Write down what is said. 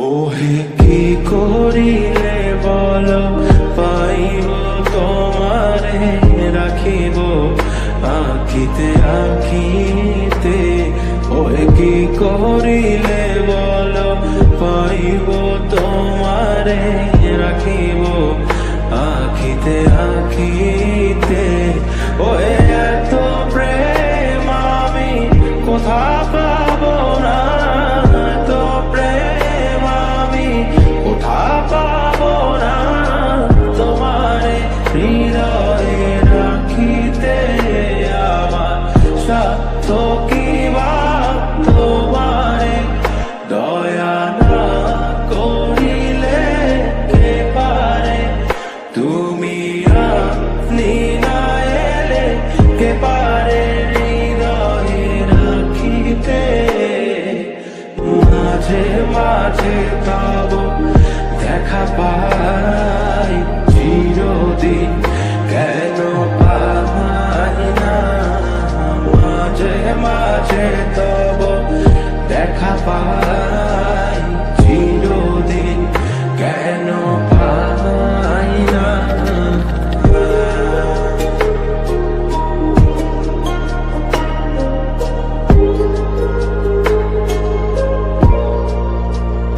ওহে কি করিলে বল পাইব তোমারে রাখিব আখিতে আখিতে। ওহে কি করিলে বল পাইব তোমারে রাখিব আখিতে আখিতে। ওহে এত প্রেম আমি কোথা পাব না, এত প্রেম আমি কোথা পাব না। তোমারে হৃদয়ে রাখিতে আমার সাধ্য কি বা তোমারে দয়া না করিলে কে পারে। তুমি আপনি না এলে কে পারে হৃদয়ে রাখিতে। মাঝে মাঝে তব দেখা পাই চিরদিন কেন পাই না। মাঝে মাঝে তব দেখা পাই